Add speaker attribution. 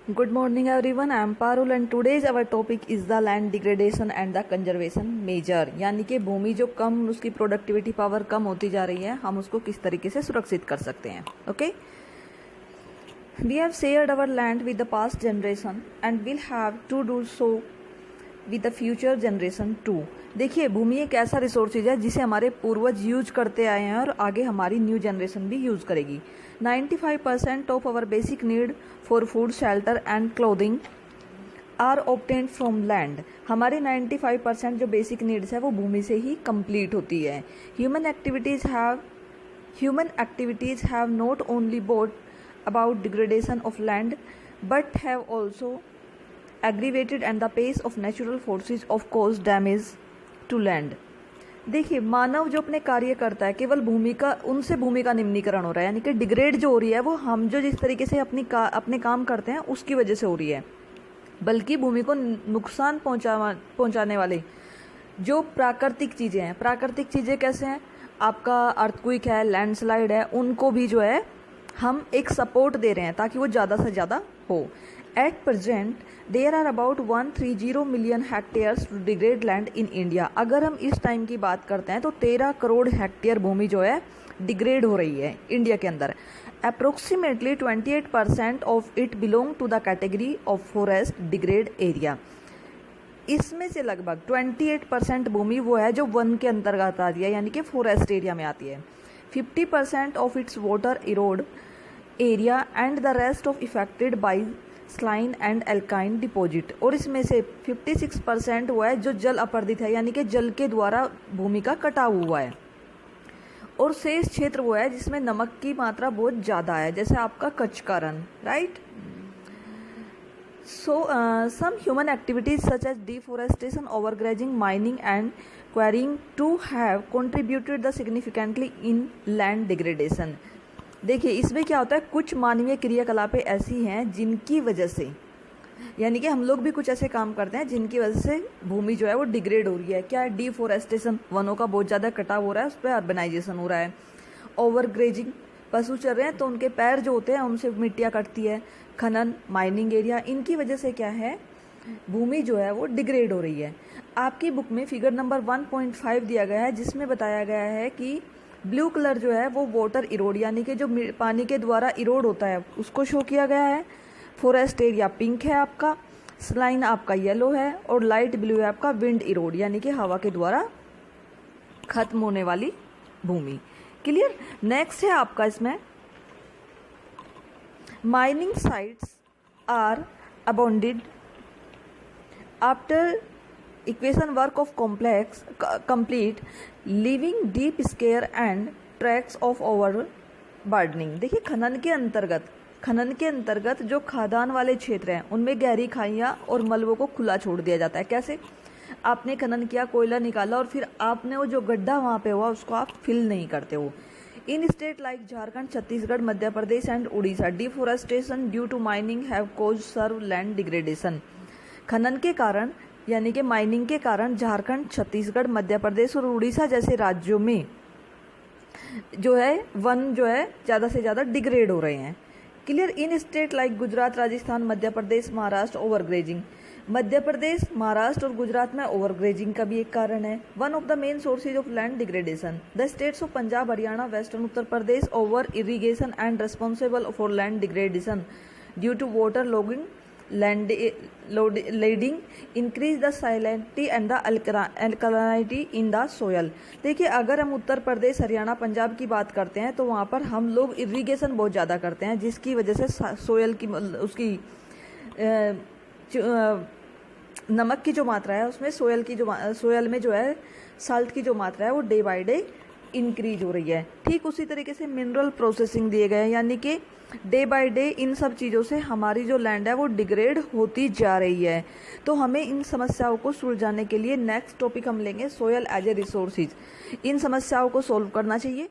Speaker 1: Good morning everyone, I am Parul and today's our topic is the land degradation and the conservation measure। यानी कि भूमि जो कम उसकी productivity power कम होती जा रही है, हम उसको किस तरीके से सुरक्षित कर सकते हैं। Okay, we have shared our land with the past generation and will have to do so with the future generation too. देखिए, भूमि एक ऐसा रिसोर्सेज है जिसे हमारे पूर्वज यूज करते आए हैं और आगे हमारी न्यू जनरेशन भी यूज करेगी। 95% of our basic need for food, shelter and clothing are obtained from land. हमारे 95% जो बेसिक नीड्स है वो भूमि से ही कंप्लीट होती है। Human activities have not only boat about degradation of land but have also aggravated and the pace of natural forces of cause damage to land। देखिए, मानव जो अपने कार्य करता है केवल भूमि का उनसे भूमि का निम्नीकरण हो रहा है, यानी कि डिग्रेड जो हो रही है वो हम जो जिस तरीके से अपने काम करते हैं उसकी वजह से हो रही है, बल्कि भूमि को नुकसान पहुंचाने वाले जो प्राकृतिक चीज़ें हैं। प्राकृतिक चीज़ें कैसे हैं? आपका अर्थक्वेक है, लैंडस्लाइड है, उनको भी जो है हम एक सपोर्ट दे रहे हैं ताकि वो ज़्यादा से ज़्यादा हो। At present, there are about 130 million hectares to degrade land in India। अगर हम इस टाइम की बात करते हैं तो 13 करोड़ हेक्टेयर भूमि जो है डिग्रेड हो रही है इंडिया के अंदर। Approximately 28% of it belong to the category of forest degrade area। इसमें से लगभग 28% भूमि वो है जो वन के अंतर्गत आती है, यानी कि फॉरेस्ट एरिया में आती है। 50% of its water erode area and the rest of affected by saline and एल्काइन डिपॉजिट। और इसमें से 56% वो है जो जल अपर्दित है, यानी कि जल के द्वारा भूमि का कटाव हुआ है। और शेष क्षेत्र वो है जिसमें नमक की मात्रा बहुत ज़्यादा है, जैसे आपका कच्छ का Rann, right. So some human activities such as deforestation, overgrazing, mining and quarrying to have contributed the significantly in land degradation. देखिए, इसमें क्या होता है, कुछ मानवीय क्रियाकलापें ऐसी हैं जिनकी वजह से, यानी कि हम लोग भी कुछ ऐसे काम करते हैं जिनकी वजह से भूमि जो है वो डिग्रेड हो रही है। क्या है? डिफोरेस्टेशन, वनों का बहुत ज़्यादा कटाव हो रहा है, उस पर अर्बनाइजेशन हो रहा है। ओवरग्रेजिंग, पशु चल रहे हैं तो उनके पैर जो होते हैं उनसे मिट्टियाँ कटती है। खनन, माइनिंग एरिया, इनकी वजह से क्या है, भूमि जो है वो डिग्रेड हो रही है। आपकी बुक में फिगर नंबर 1.5 दिया गया है जिसमें बताया गया है कि ब्लू कलर जो है वो वाटर इरोड, यानी कि जो पानी के द्वारा इरोड होता है उसको शो किया गया है। फॉरेस्ट एरिया पिंक है आपका, स्लाइन आपका येलो है और लाइट ब्लू है आपका विंड इरोड, यानी कि हवा के द्वारा खत्म होने वाली भूमि। क्लियर। नेक्स्ट है आपका इसमें mining sites are abandoned after equation work of complex complete leaving deep scars and tracks of overburdening. देखिए, खनन के अंतर्गत जो खादान वाले क्षेत्र हैं उनमें गहरी खाइयाँ और मलबों को खुला छोड़ दिया जाता है। कैसे? आपने खनन किया, कोयला निकाला और फिर आपने वो जो गड्ढा वहाँ पे हुआ उसको आप फिल नहीं करते हो। In state like Jharkhand, Chhattisgarh, Madhya Pradesh and Orissa, deforestation due to mining have cause severe land degradation. खनन के कारण यानी कि माइनिंग के कारण झारखंड, छत्तीसगढ़, मध्य प्रदेश और उड़ीसा जैसे राज्यों में जो है वन जो है ज़्यादा से ज़्यादा डिग्रेड हो रहे हैं। Clear. In state like Gujarat, Rajasthan, Madhya Pradesh, Maharashtra, overgrazing. Madhya Pradesh, Maharashtra और गुजरात में ओवरग्रेजिंग का भी एक कारण है। One of the main sources of land degradation. The states of Punjab, Haryana, western Uttar Pradesh over irrigation and responsible for land degradation due to water logging, leading, increase the salinity and the alkalinity in the soil. देखिए, अगर हम उत्तर प्रदेश, हरियाणा, पंजाब की बात करते हैं तो वहाँ पर हम लोग इरिगेशन बहुत ज़्यादा करते हैं, जिसकी वजह से सोयल की उसकी नमक की जो मात्रा है उसमें सोयल में जो है साल्ट की जो मात्रा है वो डे बाय डे इंक्रीज हो रही है। ठीक उसी तरीके से मिनरल प्रोसेसिंग दिए गए हैं, यानी कि डे बाय डे इन सब चीज़ों से हमारी जो लैंड है वो डिग्रेड होती जा रही है। तो हमें इन समस्याओं को सुलझाने के लिए नेक्स्ट टॉपिक हम लेंगे सोयल एज ए रिसोर्सेज। इन समस्याओं को सोल्व करना चाहिए।